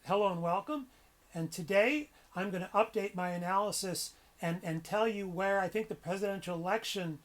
Hello and welcome. And today I'm going to update my analysis and tell you where I think the presidential election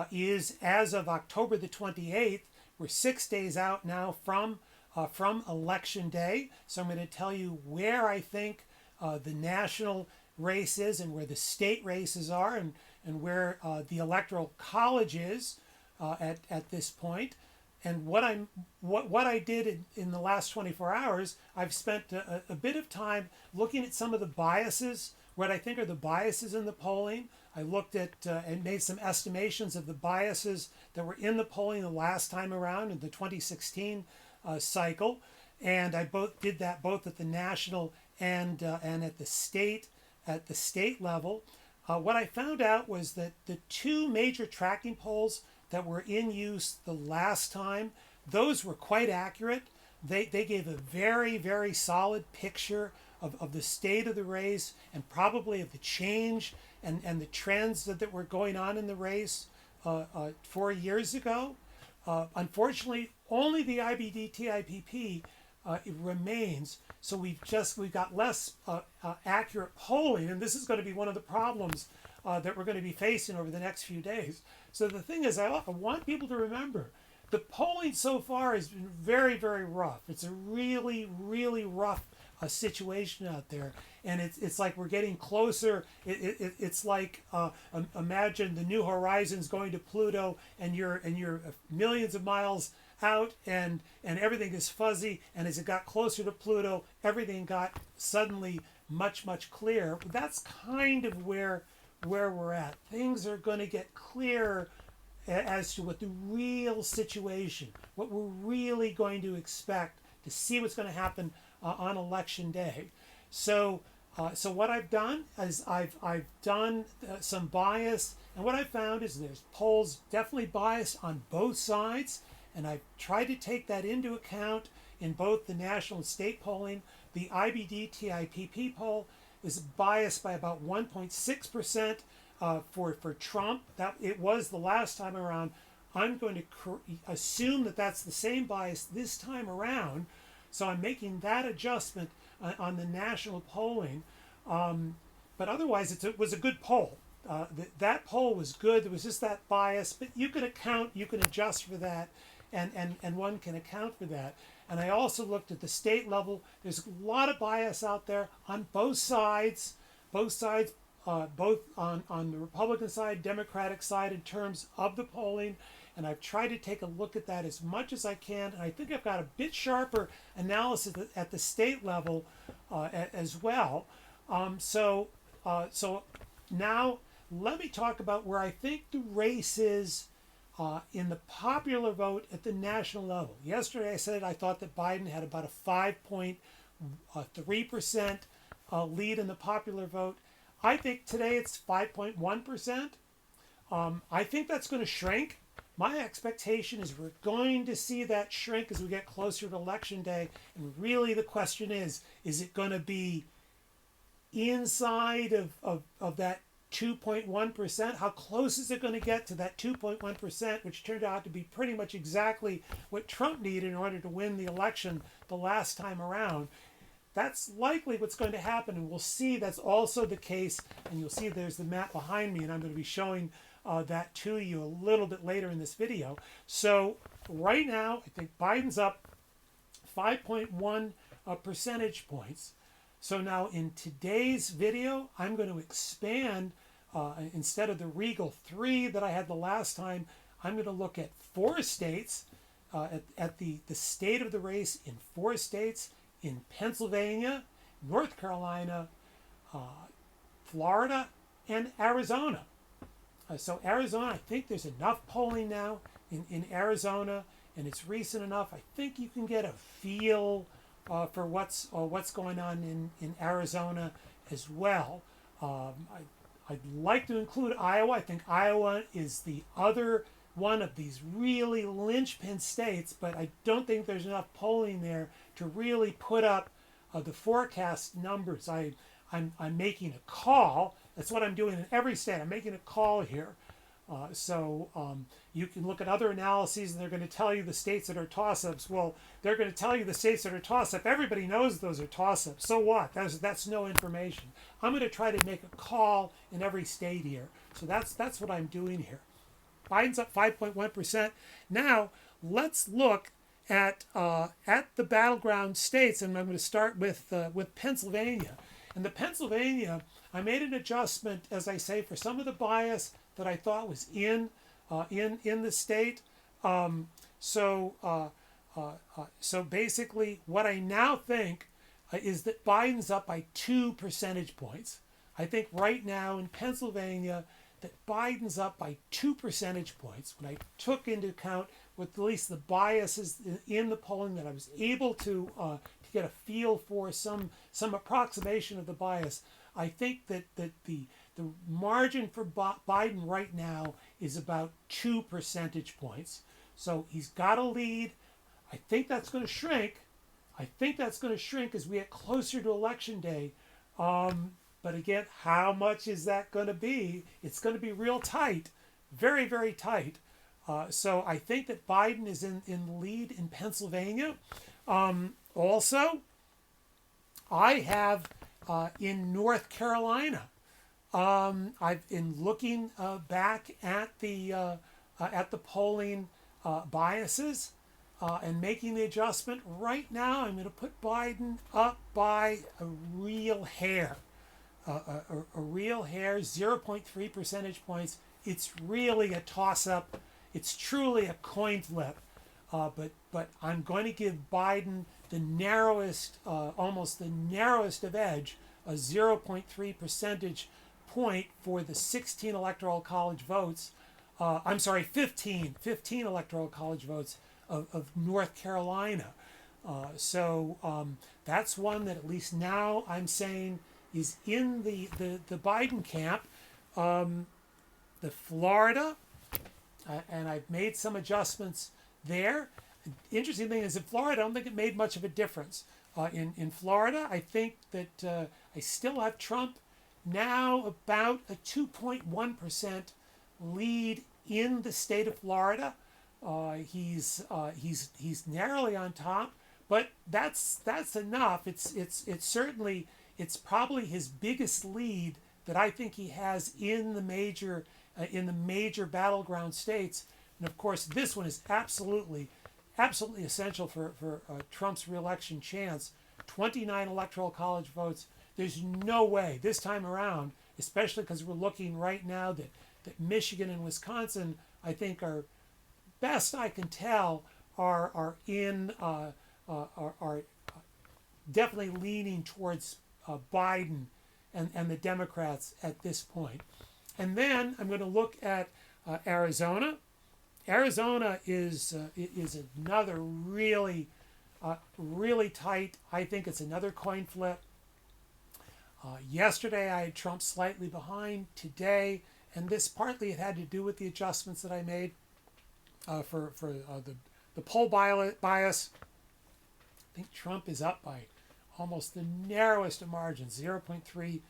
is as of October the 28th. We're 6 days out now from election day. So I'm going to tell you where I think the national race is and where the state races are and where the electoral college is at this point. And what I did in the last 24 hours, I've spent a bit of time looking at some of the biases, what I think are the biases in the polling. I looked at and made some estimations of the biases that were in the polling the last time around in the 2016 cycle, and I did that both at the national and at the state level. What I found out was that the two major tracking polls that were in use the last time, those were quite accurate. They gave a very, very solid picture of the state of the race and probably of the change and the trends that were going on in the race 4 years ago. Unfortunately, only the IBD-TIPP it remains. So we've got less accurate polling, and this is going to be one of the problems that we're going to be facing over the next few days. So the thing is, I want people to remember the polling so far has been very, very rough. It's a really, really rough situation out there, and it's like we're getting closer. It's like imagine the New Horizons going to Pluto, and you're millions of miles out, and everything is fuzzy. And as it got closer to Pluto, everything got suddenly much clearer. That's kind of where we're at. Things are going to get clearer as to what the real situation, what we're really going to expect to see what's going to happen on election day. So what I've done is I've done some bias, and what I've found is there's polls definitely biased on both sides, and I've tried to take that into account in both the national and state polling. The IBD-TIPP poll is biased by about 1.6% for Trump. That it was the last time around. I'm going to assume that that's the same bias this time around, so I'm making that adjustment on the national polling. But otherwise, it was a good poll. That poll was good. There was just that bias, but you can adjust for that, and one can account for that. And I also looked at the state level. There's a lot of bias out there on both sides, both on the Republican side, Democratic side in terms of the polling. And I've tried to take a look at that as much as I can. And I think I've got a bit sharper analysis at the state level as well. So now let me talk about where I think the race is in the popular vote at the national level. Yesterday I said I thought that Biden had about a 5.3% lead in the popular vote. I think today it's 5.1%. I think that's going to shrink. My expectation is we're going to see that shrink as we get closer to election day. And really the question is it going to be inside of that 2.1%? How close is it going to get to that 2.1%, which turned out to be pretty much exactly what Trump needed in order to win the election the last time around? That's likely what's going to happen, and we'll see that's also the case. And you'll see there's the map behind me, and I'm going to be showing that to you a little bit later in this video. So right now, I think Biden's up 5.1 percentage points. So now in today's video, I'm going to expand, instead of the regal 3 that I had the last time, I'm going to look at 4 states, at the state of the race in 4 states, in Pennsylvania, North Carolina, Florida, and Arizona. So Arizona, I think there's enough polling now in Arizona, and it's recent enough. I think you can get a feel for what's going on in Arizona as well. I'd like to include Iowa. I think Iowa is the other one of these really linchpin states, but I don't think there's enough polling there to really put up the forecast numbers. I'm making a call. That's what I'm doing in every state. I'm making a call here. You can look at other analyses and they're going to tell you the states that are toss-ups. Well, they're going to tell you the states that are toss-up. Everybody knows those are toss-ups. So what? That's no information. I'm going to try to make a call in every state here. So that's what I'm doing here. Biden's up 5.1%. Now let's look at the battleground states, and I'm going to start with Pennsylvania. And the Pennsylvania, I made an adjustment, as I say, for some of the bias that I thought was in the state. So basically, what I now think is that Biden's up by 2 percentage points. I think right now in Pennsylvania that Biden's up by 2 percentage points. When I took into account with at least the biases in the polling, that I was able to get a feel for some approximation of the bias, I think that the margin for Biden right now is about 2 percentage points. So he's got a lead. I think that's going to shrink. As we get closer to Election Day. But again, how much is that going to be? It's going to be real tight, very, very tight. So I think that Biden is in the lead in Pennsylvania. Also, I have in North Carolina, I've been looking back at the polling biases and making the adjustment. Right now, I'm going to put Biden up by a real hair. A real hair, 0.3 percentage points. It's really a toss-up. It's truly a coin flip. But I'm going to give Biden the narrowest, almost the narrowest of edge, a 0.3 percentage point for the 16 electoral college votes. 15 electoral college votes of North Carolina. That's one that at least now I'm saying is in the Biden camp. The Florida, and I've made some adjustments there. Interesting thing is in Florida, I don't think it made much of a difference. In Florida, I think that I still have Trump now about a 2.1% lead in the state of Florida. He's narrowly on top, but that's enough. It's certainly, it's probably his biggest lead that I think he has in the major battleground states. And of course, this one is absolutely essential for Trump's reelection chance. 29 electoral college votes. There's no way this time around, especially because we're looking right now that Michigan and Wisconsin, I think, are best I can tell, are definitely leaning towards Biden and the Democrats at this point. And then I'm going to look at Arizona. Arizona is another really tight. I think it's another coin flip. Yesterday I had Trump slightly behind. Today, and this partly it had to do with the adjustments that I made for the poll bias. I think Trump is up by almost the narrowest of margins, 0.3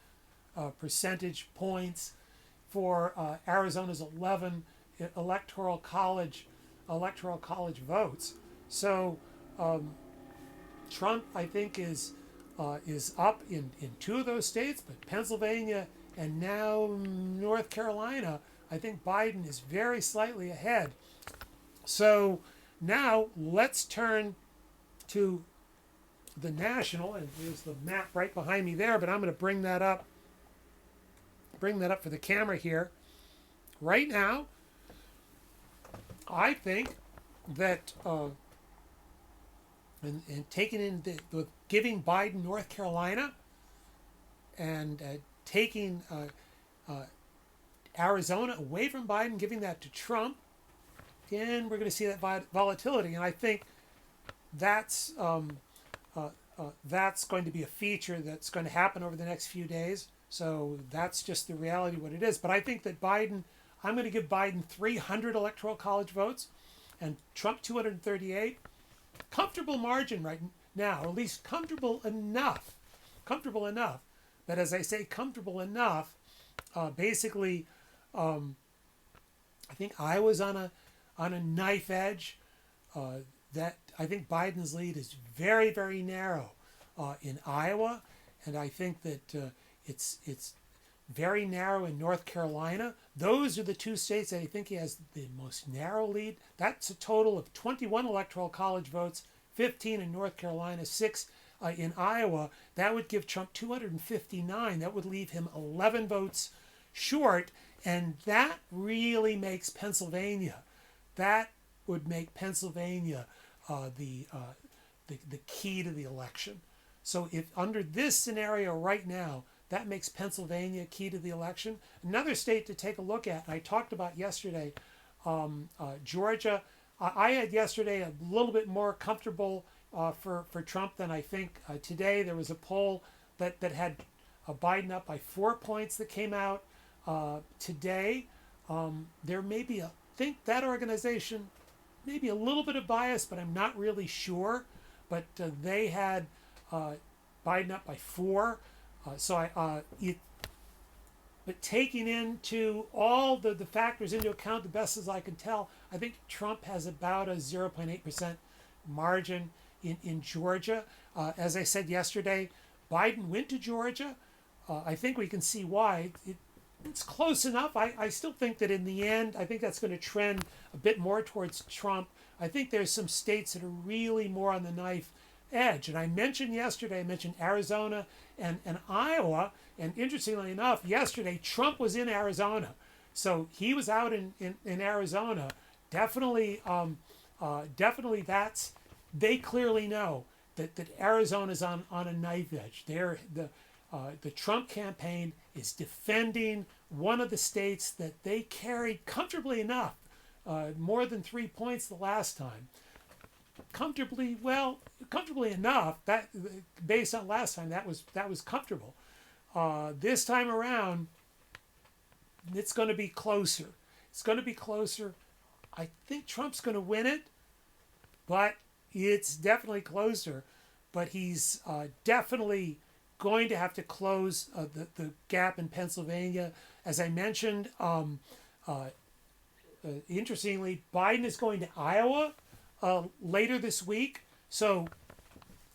percentage points for Arizona's 11 electoral college votes. So Trump, I think, is up in two of those states, but Pennsylvania and now North Carolina, I think Biden is very slightly ahead. So now let's turn to the national, and there's the map right behind me there, but I'm going to bring that up for the camera here. Right now, I think that and taking in the giving Biden North Carolina and taking Arizona away from Biden, giving that to Trump, again, we're going to see that volatility. And I think that's going to be a feature that's going to happen over the next few days. So that's just the reality of what it is. But I think that Biden, I'm going to give Biden 300 electoral college votes and Trump 238. Comfortable margin right now, or at least comfortable enough. But as I say, comfortable enough, basically, I think Iowa's on a knife edge. That I think Biden's lead is very, very narrow in Iowa, and I think that it's very narrow in North Carolina. Those are the two states that I think he has the most narrow lead. That's a total of 21 electoral college votes, 15 in North Carolina, 6 in Iowa. That would give Trump 259. That would leave him 11 votes short, and that really makes Pennsylvania. That would make Pennsylvania the key to the election. So if under this scenario right now, that makes Pennsylvania key to the election. Another state to take a look at, and I talked about yesterday, Georgia. I had yesterday a little bit more comfortable for Trump than I think today. There was a poll that had Biden up by 4 points that came out today. There may be I think that organization, maybe a little bit of bias, but I'm not really sure. But they had Biden up by 4. But taking into all the factors into account, the best as I can tell, I think Trump has about a 0.8% margin in Georgia. As I said yesterday, Biden went to Georgia. I think we can see why. It's close enough. I still think that in the end, I think that's going to trend a bit more towards Trump. I think there's some states that are really more on the knife edge. And I mentioned yesterday, Arizona and Iowa. And interestingly enough, yesterday, Trump was in Arizona. So he was out in Arizona. Definitely, definitely they clearly know that Arizona's on a knife edge. The Trump campaign is defending one of the states that they carried comfortably enough, more than 3 points the last time. Comfortably enough. That based on last time, that was comfortable. This time around, it's going to be closer. It's going to be closer. I think Trump's going to win it, but it's definitely closer. But he's definitely going to have to close the gap in Pennsylvania. As I mentioned, interestingly, Biden is going to Iowa later this week. So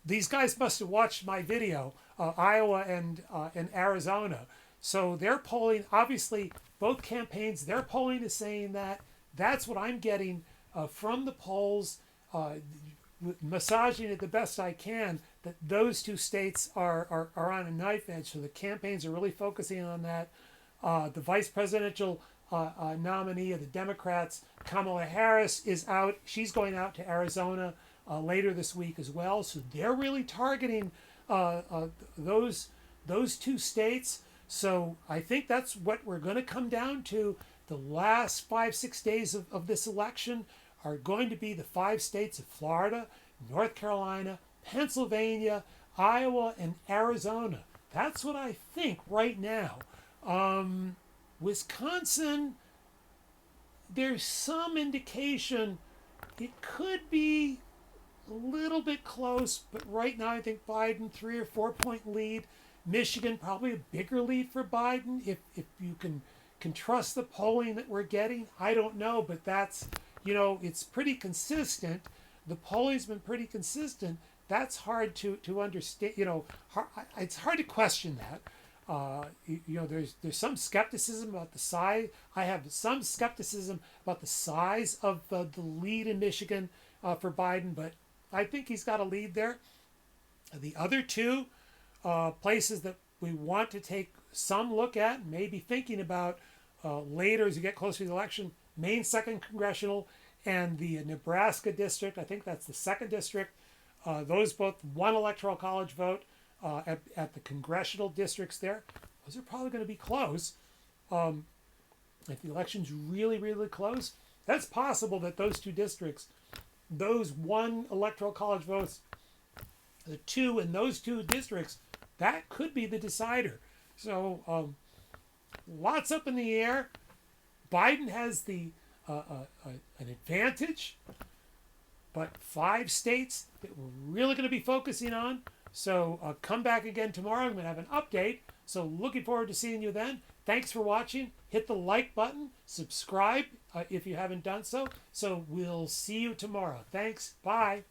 these guys must have watched my video, Iowa and Arizona. So they're polling, obviously, both campaigns, their polling is saying that. That's what I'm getting from the polls, massaging it the best I can, that those two states are on a knife edge. So the campaigns are really focusing on that. The vice presidential nominee of the Democrats, Kamala Harris, is out. She's going out to Arizona later this week as well. So they're really targeting those two states. So I think that's what we're going to come down to. The last 5-6 days of this election are going to be the 5 states of Florida, North Carolina, Pennsylvania, Iowa, and Arizona. That's what I think right now. Wisconsin, there's some indication it could be a little bit close, but right now I think Biden 3 or 4 point lead. Michigan probably a bigger lead for Biden if you can trust the polling that we're getting. I don't know, but that's, it's pretty consistent. The polling's been pretty consistent. That's hard to understand. It's hard to question that. There's some skepticism about the size. I have some skepticism about the size of the lead in Michigan for Biden, but I think he's got a lead there. The other two places that we want to take some look at, maybe thinking about later as you get closer to the election, Maine 2nd Congressional and the Nebraska district. I think that's the 2nd district. Those both one electoral college vote at the congressional districts there. Those are probably going to be close. If the election's really, really close, that's possible that those two districts, those one electoral college votes, the two in those two districts, that could be the decider. So lots up in the air. Biden has an advantage, but 5 states that we're really going to be focusing on. So come back again tomorrow. I'm going to have an update. So looking forward to seeing you then. Thanks for watching. Hit the like button. Subscribe if you haven't done so. So we'll see you tomorrow. Thanks. Bye.